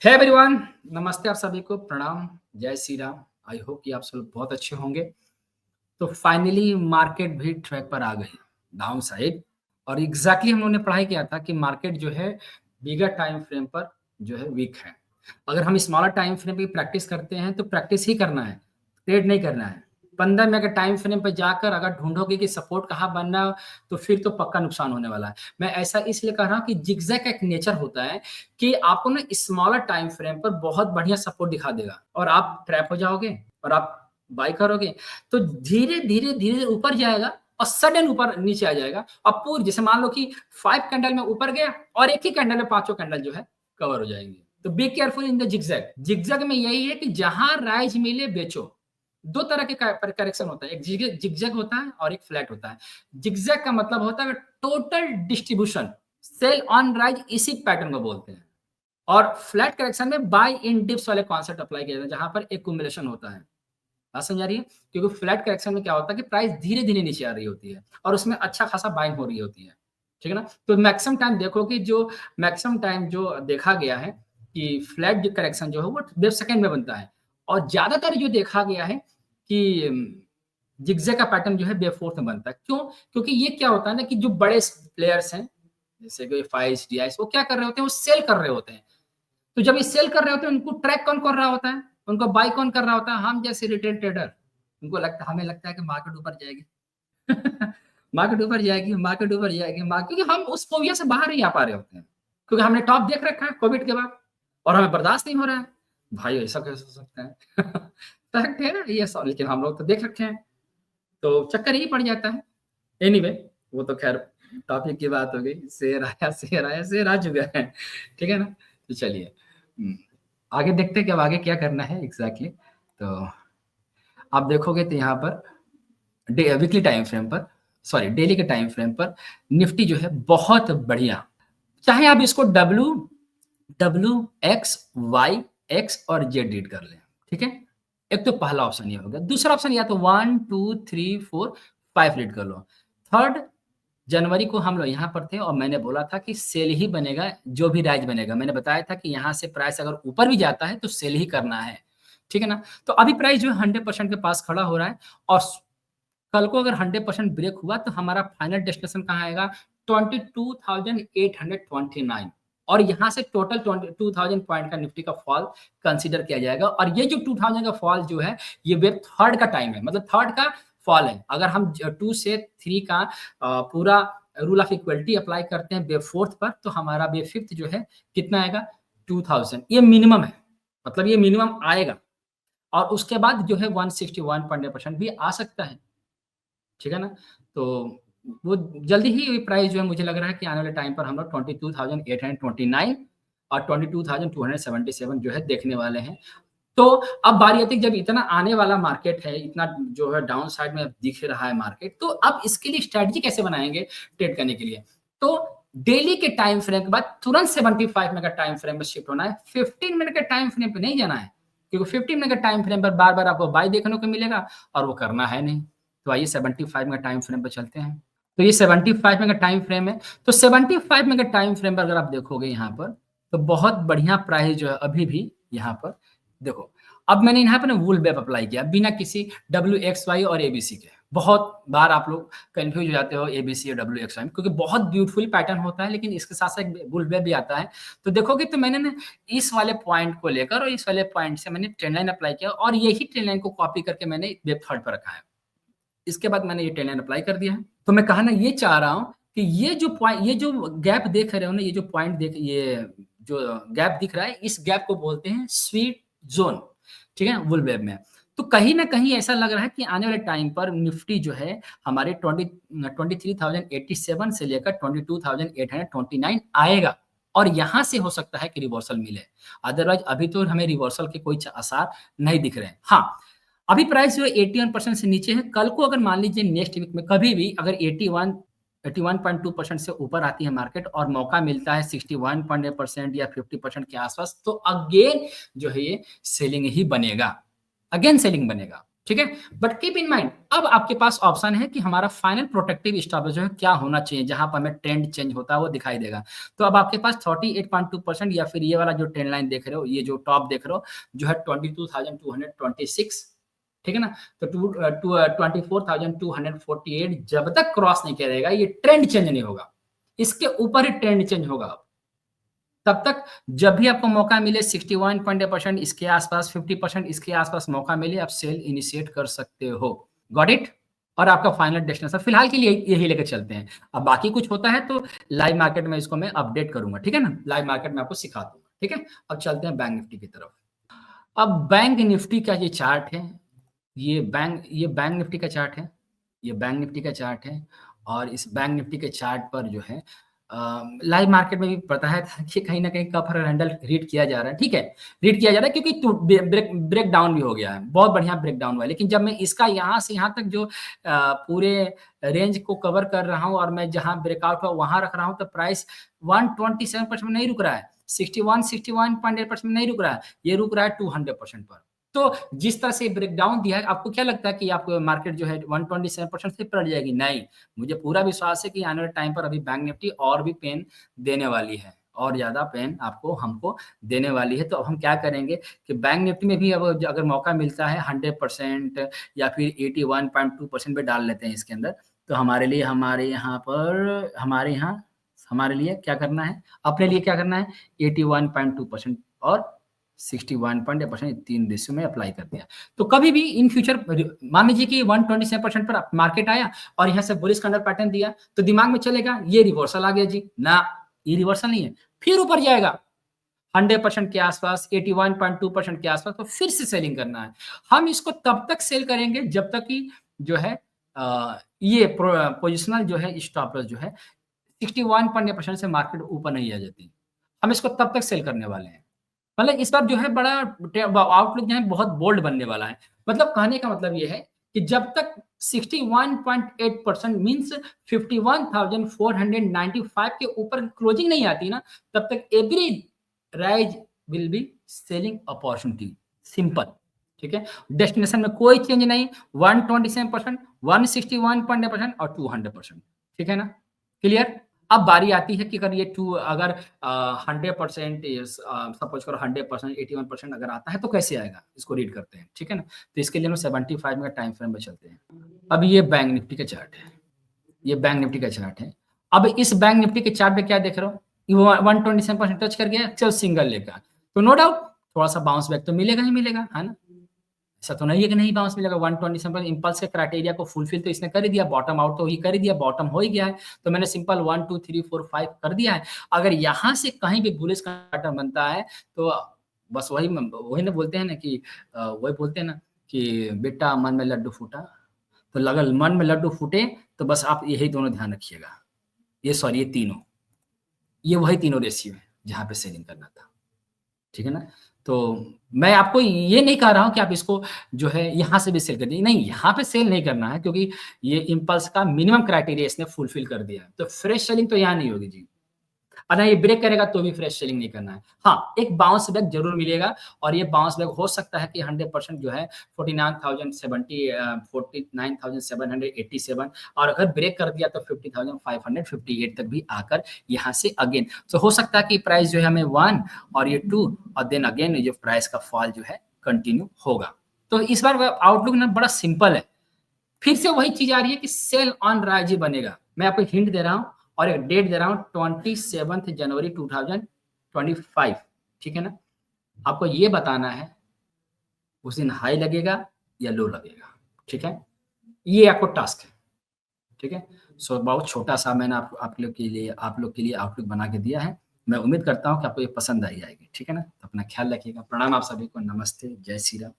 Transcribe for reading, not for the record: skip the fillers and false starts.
है एवरीवन, नमस्ते आप सभी को, प्रणाम, जय श्री राम। आई होप कि आप सब बहुत अच्छे होंगे। तो फाइनली मार्केट भी ट्रैक पर आ गई, डाउन साइड। और एग्जैक्टली हम लोगों ने पढ़ाई किया था कि मार्केट जो है बिगर टाइम फ्रेम पर जो है वीक है। अगर हम स्मॉलर टाइम फ्रेम की प्रैक्टिस करते हैं तो प्रैक्टिस ही करना है, ट्रेड नहीं करना है। 15 मिनट के टाइम फ्रेम पर जाकर अगर ढूंढोगे कि सपोर्ट कहाँ बनना, तो फिर तो पक्का नुकसान होने वाला है। मैं ऐसा इसलिए कह रहा हूँ कि जिगजैग का एक नेचर होता है कि आपको ना स्मॉलर टाइम फ्रेम पर बहुत बढ़िया सपोर्ट दिखा देगा और आप ट्रैप हो जाओगे और आप बाय करोगे, तो धीरे-धीरे ऊपर जाएगा और सडन ऊपर नीचे आ जाएगा। और पूर जैसे मान लो कि 5 कैंडल में ऊपर गया और एक ही कैंडल में पाँचों कैंडल जो है कवर हो जाएँगे। तो be careful in the zigzag. Zigzag में यही है कि जहाँ राइज मिले बेचो। 2 तरह के करेक्शन होता है, एक जिगजैग होता है और एक फ्लैट होता है। जिगजैग का मतलब होता है total distribution, sell on rise इसी पैटर्न को बोलते हैं। और फ्लैट करेक्शन में बाय इन डिप्स वाले कॉन्सेप्ट अप्लाई किया जाता है, जहाँ पर एक्युमुलेशन होता है। बात समझ आ रही है? क्योंकि फ्लैट करेक्शन में क्या होता है कि प्राइस धीरे-धीरे नीचे आ रही होती है और उसमें अच्छा खासा बाइंग हो रही होती है। ठीक है ना? तो मैक्सिमम टाइम जो देखा गया है कि फ्लैट जो करेक्शन जो है वो वेब सेकंड में बनता है और ज़्यादातर जो देखा गया है कि जिगज़ैग का पैटर्न जो है वेव फोर्थ में बनता है। क्यों? क्योंकि ये क्या होता है ना कि जो बड़े प्लेयर्स हैं, जैसे कि फाइज़, डीआईज़, वो क्या कर रहे होते हैं, वो सेल कर रहे होते हैं। तो जब ये सेल कर रहे होते हैं, उनको ट्रैक कौन कर रहा होता है? उनको बाय कौन कर रहा होता है? हम जैसे रिटेल ट्रेडर। हमें लगता है कि मार्केट ऊपर जाएगी। मार्केट ऊपर जाएगी, मार्केट ऊपर जाएगी, क्योंकि हम उस फ़ोबिया से बाहर नहीं आ पा रहे होते हैं। क्योंकि हमने टॉप देख रखा है कोविड के बाद और हमें बर्दाश्त नहीं हो रहा है। भाई ऐसा कैसे हो सकता है? फैक्ट है ना ये सब, लेकिन हम लोग तो देख रखे हैं, तो चक्कर यही पड़ जाता है। एनीवे, वो तो ख़ैर टॉपिक की बात हो गई। शेर आ चुका है। ठीक है ना? तो चलिए आगे देखते हैं कि अब आगे क्या करना है एग्ज़ैक्टली। तो आप देखोगे तो यहाँ पर वीकली टाइम फ्रेम पर, सॉरी डेली के टाइम फ्रेम पर निफ्टी जो है बहुत बढ़िया। चाहे आप इसको W W X Y X और जेड रीड कर लें। ठीक है? एक तो पहला ऑप्शन ये हो गया। दूसरा ऑप्शन या तो 1 2 3 4 5 रीड कर लो। थर्ड जनवरी को हम लोग यहाँ पर थे और मैंने बोला था कि सेल ही बनेगा, जो भी राइज़ बनेगा। मैंने बताया था कि यहाँ से प्राइस अगर ऊपर भी जाता है तो सेल ही करना है। ठीक है ना? तो अभी प्राइस जो है 100% के पास खड़ा हो रहा है और कल को अगर 100% ब्रेक हुआ तो हमारा फाइनल डेस्टिनेशन कहाँ आएगा? 22,829 और यहाँ से टोटल 22,000 पॉइंट का निफ्टी का फॉल कंसीडर किया जाएगा और ये जो 2000 का फॉल जो है, ये वेव थर्ड का टाइम है, मतलब थर्ड का फॉल है। अगर हम 2 से 3 का पूरा रूल ऑफ इक्वलिटी अप्लाई करते हैं वेव फोर्थ पर, तो हमारा वेव फिफ्थ जो है कितना आएगा? 2000। ये मिनिमम है, मतलब ये मिनिमम आएगा और उसके बाद जो है 161% भी आ सकता है। ठीक है ना? तो वो जल्दी ही ये प्राइस जो है मुझे लग रहा है कि आने वाले टाइम पर हम लोग 22,829 और 22,277 जो है देखने वाले हैं। तो अब बारी आती है जब इतना आने वाला मार्केट है, इतना जो है डाउन साइड में दिख रहा है मार्केट, तो अब इसके लिए स्ट्रैटेजी कैसे बनाएँगे ट्रेड करने के लिए? तो डेली के टाइम फ्रेम के बाद तुरंत 75 मिनट का टाइम फ्रेम में शिफ्ट होना है, 15 मिनट के टाइम फ्रेम पे नहीं जाना है, क्योंकि 15 मिनट के टाइम फ्रेम पर बार-बार आपको बाय देखने को मिलेगा और वो करना है नहीं। तो आइए 75 मिनट टाइम फ्रेम पे चलते हैं। तो ये 75 मिनट का टाइम फ्रेम है, तो 75 मिनट का टाइम फ्रेम पर अगर आप देखोगे यहाँ पर, तो बहुत बढ़िया प्राइस जो है अभी भी यहाँ पर देखो। अब मैंने यहाँ पे ना वूल वेब अप्लाई किया बिना किसी WXY और ABC के। बहुत बार आप लोग कन्फ्यूज़ हो जाते हो ABC और WXY में, क्योंकि बहुत ब्यूटीफुल पैटर्न होता है, लेकिन इसके साथ-साथ वूल वेब भी आता है। तो देखोगे तो मैंने ना इस वाले पॉइंट को लेकर और इस वाले पॉइंट से मैंने ट्रेंड लाइन अप्लाई किया और यही ट्रेंड लाइन को कॉपी करके मैंने वेब थर्ड पर रखा है। इसके बाद मैंने ये ट्रेंड लाइन अप्लाई कर दिया है। तो मैं कहना ये चाह रहा हूँ कि ये जो गैप देख रहे हो ना, ये जो पॉइंट देख ये जो गैप दिख रहा है, इस गैप को बोलते हैं स्वीट ज़ोन, ठीक है? वुल वेब में। तो कहीं न कहीं ऐसा लग रहा है कि आने वाले टाइम पर निफ्टी जो है हमारे 23,087 से लेकर 22,829 आएगा और यहाँ से हो सकता है कि रिवर्सल मिले। अदरवाइज़ अभी तो हमें रिवर्सल के कोई आसार नहीं दिख रहे हैं। हाँ, अभी प्राइस जो है 81% से नीचे है। कल को अगर मान लीजिए नेक्स्ट वीक में कभी भी अगर 81.2% से ऊपर आती है मार्केट और मौका मिलता है 61% या 50% के आसपास, तो अगेन जो है ये सेलिंग ही बनेगा। अगेन सेलिंग बनेगा। ठीक है? बट कीप इन माइंड अब आपके पास ऑप्शन है कि हमारा फाइनल प्रोटेक्टिव स्टॉप लॉस जो है क्या होना चाहिए, जहाँ पर हमें ट्रेंड चेंज होता है वो दिखाई देगा। तो अब आपके पास 38.2% या फिर ये वाला जो ट्रेंड लाइन देख रहे हो, ये जो टॉप देख रहे हो, जो है 22,226, ठीक है ना? तो 24,248 जब तक क्रॉस नहीं करेगा, ये ट्रेंड चेंज नहीं होगा। इसके ऊपर ही ट्रेंड चेंज होगा। तब तक जब भी आपको मौका मिले 61% इसके आसपास, 50% इसके आसपास मौका मिले, आप सेल इनिशिएट कर सकते हो। Got it? और आपका फाइनल डेस्टिनेशन फिलहाल के लिए यही लेके चलते हैं। अब बाकी कुछ होता है तो लाइव मार्केट में इसको मैं अपडेट करूँगा, ठीक है ना? लाइव मार्केट में आपको सिखा दूँगा, ठीक है? अब चलते हैं बैंक निफ्टी की तरफ। अब बैंक निफ्टी का ये चार्ट है, ये बैंक निफ्टी का चार्ट है, ये बैंक निफ्टी का चार्ट है और इस बैंक निफ्टी के चार्ट पर जो है लाइव मार्केट में भी बताया था कि कहीं न कहीं कपर हैंडल रीड किया जा रहा है, ठीक है? रीड किया जा रहा है क्योंकि टू ब्रेक डाउन भी हो गया है, बहुत बढ़िया ब्रेक डाउन हुआ है। लेकिन जब मैं इसका यहाँ से यहाँ तक जो पूरे रेंज को कवर कर रहा हूँ और मैं जहाँ ब्रेकआउट हुआ वहाँ रख रहा हूँ तो प्राइस 127% में नहीं रुक रहा है, 61.8% में नहीं रुक रहा है, ये रुक रहा है 200% पर। तो जिस तरह से ब्रेकडाउन दिया है, आपको क्या लगता है कि आपको मार्केट जो है 127% से पलट जाएगी? नहीं, मुझे पूरा विश्वास है कि आने वाले टाइम पर अभी बैंक निफ्टी और भी पेन देने वाली है और ज़्यादा पेन आपको हमको देने वाली है। तो अब हम क्या करेंगे कि बैंक निफ्टी में भी अब अगर मौका मिलता है 100% या फिर 81.2% पे डाल लेते हैं इसके अंदर, तो हमारे लिए हमारे लिए क्या करना है? अपने लिए क्या करना है? 81.2% और 61.8% 3 रेशियो में अप्लाई कर दिया। तो कभी भी इन फ्यूचर मान लीजिए कि 127% पर मार्केट आया और यहाँ से बुलिश कैंडल पैटर्न दिया, तो दिमाग में चलेगा ये रिवर्सल आ गया जी, ना ये रिवर्सल नहीं है, फिर ऊपर जाएगा 100% के आसपास, 81.2% के आसपास, तो फिर से सेलिंग करना है। हम इसको तब तक सेल करेंगे जब तक कि जो है ये पोजिशनल जो है स्टॉप लॉस जो है 61% से मार्केट ऊपर नहीं आ जाती। हम इसको तब तक सेल करने वाले हैं। मतलब इस बार जो है बड़ा आउटलुक जो है बहुत बोल्ड बनने वाला है। मतलब कहने का मतलब ये है कि जब तक 61.8% मीन्स 51,495 के ऊपर क्लोजिंग नहीं आती ना, तब तक every rise will be selling opportunity, simple, ठीक है? डेस्टिनेशन में कोई चेंज नहीं, 127%, 161.8% और 200%, ठीक है ना? क्लियर? अब बारी आती है कि अगर ये 100% सपोज़ करो 100%, 81% अगर आता है तो कैसे आएगा? इसको रीड करते हैं, ठीक है ना? तो इसके लिए हम 75 मिनट टाइम फ्रेम में चलते हैं। अब ये बैंक निफ्टी का चार्ट है, ये बैंक निफ्टी का चार्ट है। अब इस बैंक निफ्टी के चार्ट पे क्या देख रहे हो? ये 127% टच कर गया, चलो सिंगल लेगा। तो नो डाउट थोड़ा-सा बाउंस बैक तो मिलेगा ही मिलेगा, है ना? ऐसा तो नहीं है कि नहीं बाउंस मिलेगा। 127 इम्पल्स के क्राइटेरिया को फुलफिल तो इसने कर ही दिया, बॉटम आउट तो ही कर ही दिया, बॉटम हो ही गया है। तो मैंने सिंपल 1 2 3 4 5 कर दिया है। अगर यहाँ से कहीं भी बुलिश का पैटर्न बनता है तो बस वही ना बोलते हैं ना कि वही बोलते हैं ना कि बेटा मन में लड्डू फूटा, तो लगल मन में लड्डू फूटे तो बस आप यही दोनों ध्यान रखिएगा। ये तीनों, ये वही तीनों रेशियो है जहाँ पे सेलिंग करना था। ठीक है ना? तो मैं आपको ये नहीं कह रहा हूँ कि आप इसको जो है यहाँ से भी सेल कर दीजिए, नहीं यहाँ पे सेल नहीं करना है क्योंकि ये इम्पल्स का मिनिमम क्राइटेरिया इसने फुलफिल कर दिया है। तो फ्रेश सेलिंग तो यहाँ नहीं होगी जी। अगर ये ब्रेक करेगा तो भी फ्रेश सेलिंग नहीं करना है। हाँ, एक बाउंस बैक ज़रूर मिलेगा और ये बाउंस बैक हो सकता है कि 100% जो है 49,787 और अगर ब्रेक कर दिया तो 50,558 तक भी आकर यहाँ से अगेन तो हो सकता है कि प्राइस जो है हमें 1 और ये 2 और देन अगेन ये जो प्राइस का फॉल जो है कंटिन्यू होगा। तो इस बार आउटलुक ना बड़ा सिंपल है। फिर से वही चीज़ आ रही है कि सेल ऑन राइज ही बनेगा। मैं आपको हिंट दे रहा हूँ और एक डेट दे रहा हूँ 27 जनवरी 2025, ठीक है ना? आपको ये बताना है उस दिन हाई लगेगा या लो लगेगा, ठीक है? ये आपको टास्क है, ठीक है? सो बहुत छोटा-सा मैंने आप लोग के लिए आउटलुक बना के दिया है। मैं उम्मीद करता हूँ कि आपको ये पसंद आई आएगी, ठीक है ना? तो अपना ख्याल रखिएगा। प्रणाम आप सभी को, नमस्ते, जय श्री राम।